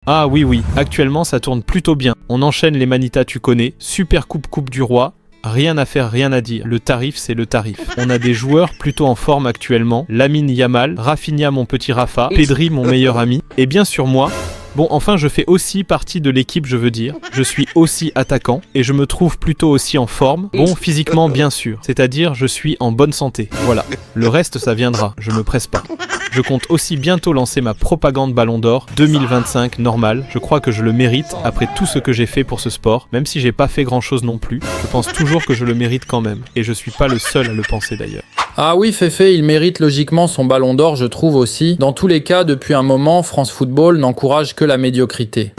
Ah oui oui, actuellement ça tourne plutôt bien. On enchaîne les manitas tu connais, super coupe du roi. Rien à faire, rien à dire. Le tarif, c'est le tarif. On a des joueurs plutôt en forme actuellement. Lamine Yamal, Rafinha mon petit Rafa, Pedri mon meilleur ami, et bien sûr moi. Bon, enfin, je fais aussi partie de l'équipe, je veux dire. Je suis aussi attaquant, et je me trouve plutôt aussi en forme. Bon, physiquement, bien sûr. C'est-à-dire, je suis en bonne santé. Voilà. Le reste, ça viendra. Je me presse pas. Je compte aussi bientôt lancer ma propagande Ballon d'Or 2025 normal. Je crois que je le mérite après tout ce que j'ai fait pour ce sport, même si j'ai pas fait grand chose non plus. Je pense toujours que je le mérite quand même. Et je suis pas le seul à le penser d'ailleurs. Ah oui, Féfé, il mérite logiquement son ballon d'or, je trouve aussi. Dans tous les cas, depuis un moment, France Football n'encourage que la médiocrité.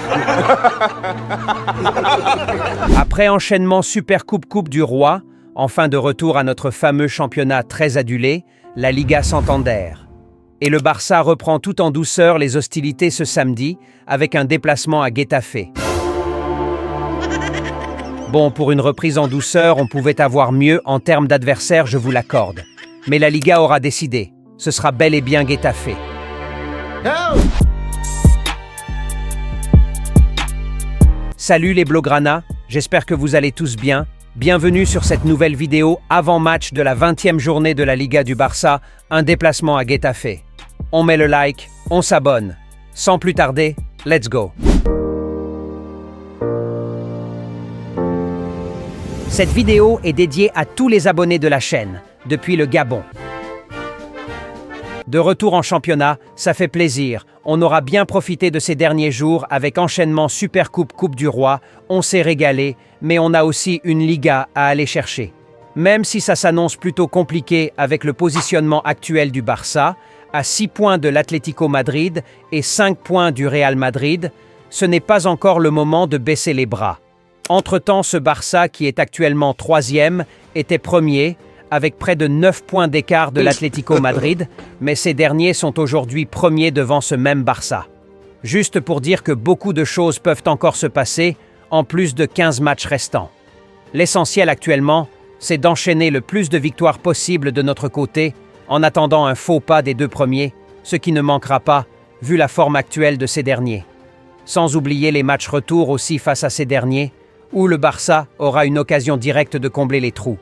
Après enchaînement Super Coupe du Roi, enfin de retour à notre fameux championnat très adulé, la Liga Santander. Et le Barça reprend tout en douceur les hostilités ce samedi, avec un déplacement à Getafe. Bon, pour une reprise en douceur, on pouvait avoir mieux en termes d'adversaire, je vous l'accorde. Mais la Liga aura décidé. Ce sera bel et bien Getafe. Salut les Blaugrana, j'espère que vous allez tous bien. Bienvenue sur cette nouvelle vidéo avant-match de la 20e journée de la Liga du Barça, un déplacement à Getafe. On met le like, on s'abonne. Sans plus tarder, let's go. Cette vidéo est dédiée à tous les abonnés de la chaîne, depuis le Gabon. De retour en championnat, ça fait plaisir. On aura bien profité de ces derniers jours avec enchaînement Super Coupe du Roi. On s'est régalé, mais on a aussi une Liga à aller chercher. Même si ça s'annonce plutôt compliqué avec le positionnement actuel du Barça, à 6 points de l'Atlético Madrid et 5 points du Real Madrid, ce n'est pas encore le moment de baisser les bras. Entre-temps, ce Barça, qui est actuellement 3e, était premier, avec près de 9 points d'écart de l'Atlético Madrid, mais ces derniers sont aujourd'hui premiers devant ce même Barça. Juste pour dire que beaucoup de choses peuvent encore se passer, en plus de 15 matchs restants. L'essentiel actuellement, c'est d'enchaîner le plus de victoires possible de notre côté, en attendant un faux pas des deux premiers, ce qui ne manquera pas, vu la forme actuelle de ces derniers. Sans oublier les matchs retour aussi face à ces derniers, où le Barça aura une occasion directe de combler les trous.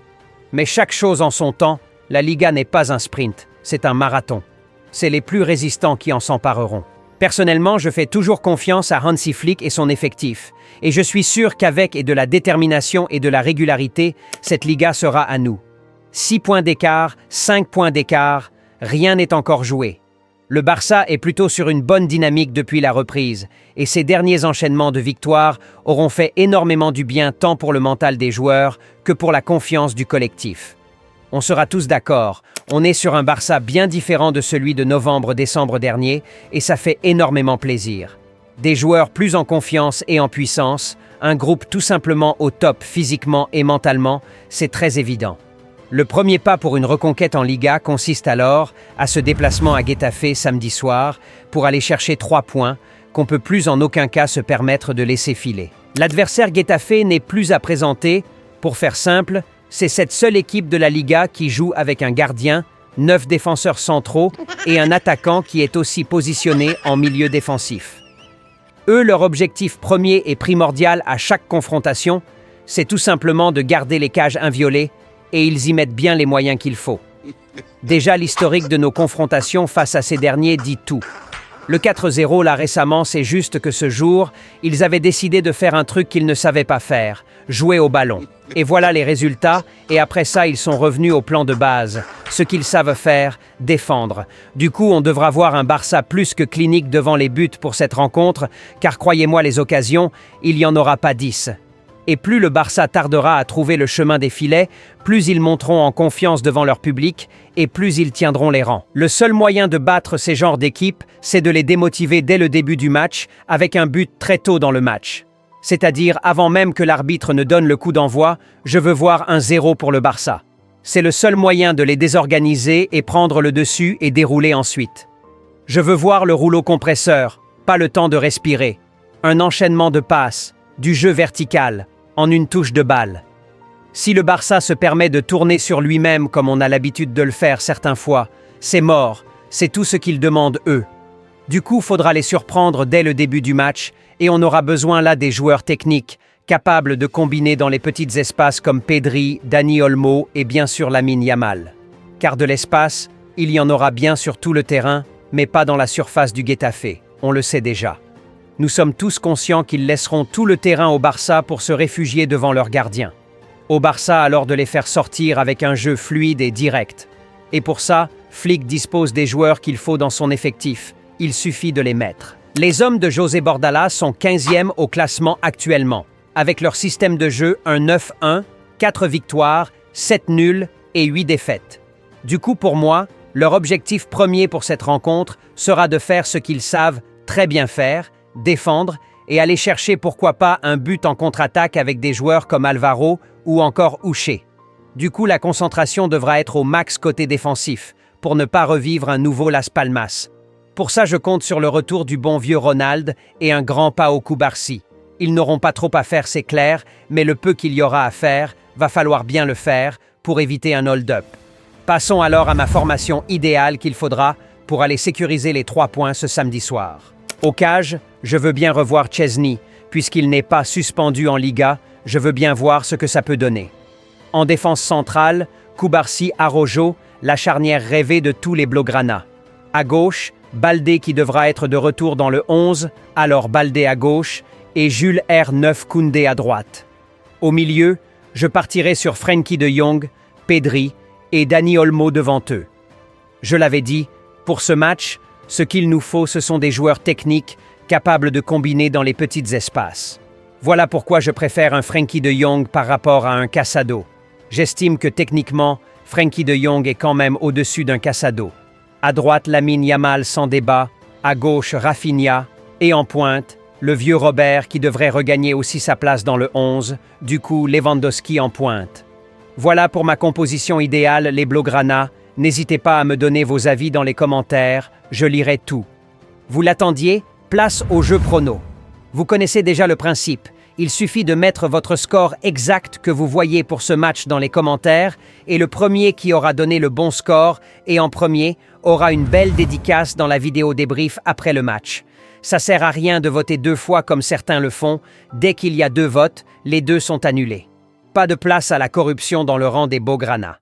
Mais chaque chose en son temps, la Liga n'est pas un sprint, c'est un marathon. C'est les plus résistants qui en s'empareront. Personnellement, je fais toujours confiance à Hansi Flick et son effectif, et je suis sûr qu'avec de la détermination et de la régularité, cette Liga sera à nous. 6 points d'écart, 5 points d'écart, rien n'est encore joué. Le Barça est plutôt sur une bonne dynamique depuis la reprise, et ces derniers enchaînements de victoires auront fait énormément du bien tant pour le mental des joueurs que pour la confiance du collectif. On sera tous d'accord, on est sur un Barça bien différent de celui de novembre-décembre dernier, et ça fait énormément plaisir. Des joueurs plus en confiance et en puissance, un groupe tout simplement au top physiquement et mentalement, c'est très évident. Le premier pas pour une reconquête en Liga consiste alors à ce déplacement à Getafe samedi soir pour aller chercher 3 points qu'on peut plus en aucun cas se permettre de laisser filer. L'adversaire Getafe n'est plus à présenter. Pour faire simple, c'est cette seule équipe de la Liga qui joue avec un gardien, 9 défenseurs centraux et un attaquant qui est aussi positionné en milieu défensif. Eux, leur objectif premier et primordial à chaque confrontation, c'est tout simplement de garder les cages inviolées et ils y mettent bien les moyens qu'il faut. Déjà, l'historique de nos confrontations face à ces derniers dit tout. Le 4-0, là récemment, c'est juste que ce jour, ils avaient décidé de faire un truc qu'ils ne savaient pas faire, jouer au ballon. Et voilà les résultats, et après ça, ils sont revenus au plan de base. Ce qu'ils savent faire, défendre. Du coup, on devra voir un Barça plus que clinique devant les buts pour cette rencontre, car croyez-moi, les occasions, il n'y en aura pas 10. Et plus le Barça tardera à trouver le chemin des filets, plus ils monteront en confiance devant leur public et plus ils tiendront les rangs. Le seul moyen de battre ces genres d'équipes, c'est de les démotiver dès le début du match avec un but très tôt dans le match. C'est-à-dire avant même que l'arbitre ne donne le coup d'envoi, je veux voir un 0 pour le Barça. C'est le seul moyen de les désorganiser et prendre le dessus et dérouler ensuite. Je veux voir le rouleau compresseur, pas le temps de respirer. Un enchaînement de passes, du jeu vertical, en une touche de balle. Si le Barça se permet de tourner sur lui-même comme on a l'habitude de le faire certaines fois, c'est mort, c'est tout ce qu'ils demandent eux. Du coup, faudra les surprendre dès le début du match et on aura besoin là des joueurs techniques, capables de combiner dans les petits espaces comme Pedri, Dani Olmo et bien sûr Lamine Yamal. Car de l'espace, il y en aura bien sur tout le terrain, mais pas dans la surface du Getafe, on le sait déjà. Nous sommes tous conscients qu'ils laisseront tout le terrain au Barça pour se réfugier devant leur gardien. Au Barça alors de les faire sortir avec un jeu fluide et direct. Et pour ça, Flick dispose des joueurs qu'il faut dans son effectif. Il suffit de les mettre. Les hommes de José Bordalás sont 15e au classement actuellement. Avec leur système de jeu, un 9-1, 4 victoires, 7 nuls et 8 défaites. Du coup, pour moi, leur objectif premier pour cette rencontre sera de faire ce qu'ils savent très bien faire, défendre et aller chercher pourquoi pas un but en contre-attaque avec des joueurs comme Alvaro ou encore Uche. Du coup, la concentration devra être au max côté défensif pour ne pas revivre un nouveau Las Palmas. Pour ça, je compte sur le retour du bon vieux Ronald et un grand Pau Cubarsí. Ils n'auront pas trop à faire, c'est clair, mais le peu qu'il y aura à faire, va falloir bien le faire pour éviter un hold-up. Passons alors à ma formation idéale qu'il faudra pour aller sécuriser les 3 points ce samedi soir. Au cage, je veux bien revoir Chesney, puisqu'il n'est pas suspendu en Liga, je veux bien voir ce que ça peut donner. En défense centrale, Cubarsí Araujo, la charnière rêvée de tous les Blaugrana. À gauche, Baldé qui devra être de retour dans le 11, alors Baldé à gauche, et Jules R9 Koundé à droite. Au milieu, je partirai sur Frenkie de Jong, Pedri et Dani Olmo devant eux. Je l'avais dit, pour ce match, ce qu'il nous faut, ce sont des joueurs techniques capables de combiner dans les petits espaces. Voilà pourquoi je préfère un Frenkie de Jong par rapport à un Casado. J'estime que techniquement, Frenkie de Jong est quand même au-dessus d'un Casado. À droite, Lamine Yamal sans débat, à gauche, Rafinha, et en pointe, le vieux Robert qui devrait regagner aussi sa place dans le 11, du coup Lewandowski en pointe. Voilà pour ma composition idéale, les Blaugrana. N'hésitez pas à me donner vos avis dans les commentaires, je lirai tout. Vous l'attendiez? Place au jeu prono. Vous connaissez déjà le principe. Il suffit de mettre votre score exact que vous voyez pour ce match dans les commentaires et le premier qui aura donné le bon score et en premier aura une belle dédicace dans la vidéo débrief après le match. Ça sert à rien de voter 2 fois comme certains le font. Dès qu'il y a 2 votes, les 2 sont annulés. Pas de place à la corruption dans le rang des Blaugrana.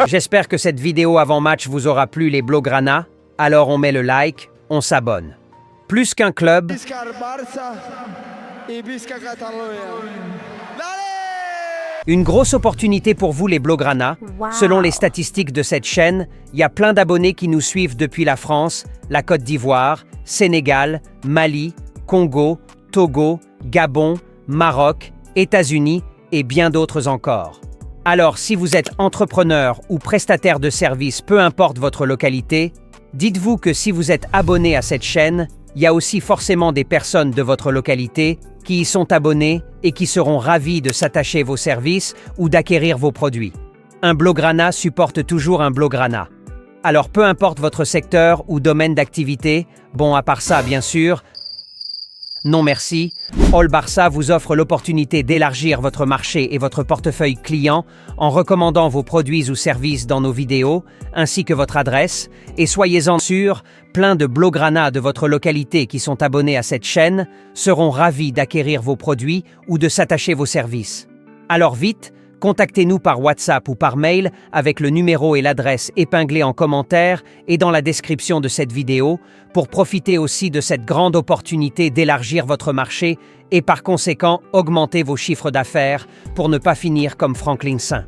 J'espère que cette vidéo avant-match vous aura plu les Blaugrana. Alors on met le like, on s'abonne. Plus qu'un club, Visca el Barça y visca Catalunya. une grosse opportunité pour vous les Blaugrana. Wow. Selon les statistiques de cette chaîne, il y a plein d'abonnés qui nous suivent depuis la France, la Côte d'Ivoire, Sénégal, Mali, Congo, Togo, Gabon, Maroc, États-Unis et bien d'autres encore. Alors, si vous êtes entrepreneur ou prestataire de services, peu importe votre localité, dites-vous que si vous êtes abonné à cette chaîne, il y a aussi forcément des personnes de votre localité qui y sont abonnées et qui seront ravis de s'attacher vos services ou d'acquérir vos produits. Un Blaugrana supporte toujours un Blaugrana. Alors peu importe votre secteur ou domaine d'activité, bon à part ça bien sûr, non merci, All Barça vous offre l'opportunité d'élargir votre marché et votre portefeuille client en recommandant vos produits ou services dans nos vidéos, ainsi que votre adresse, et soyez-en sûrs, plein de Blaugrana de votre localité qui sont abonnés à cette chaîne seront ravis d'acquérir vos produits ou de s'attacher vos services. Alors vite, contactez-nous par WhatsApp ou par mail avec le numéro et l'adresse épinglés en commentaire et dans la description de cette vidéo pour profiter aussi de cette grande opportunité d'élargir votre marché et par conséquent augmenter vos chiffres d'affaires pour ne pas finir comme Franklin Saint.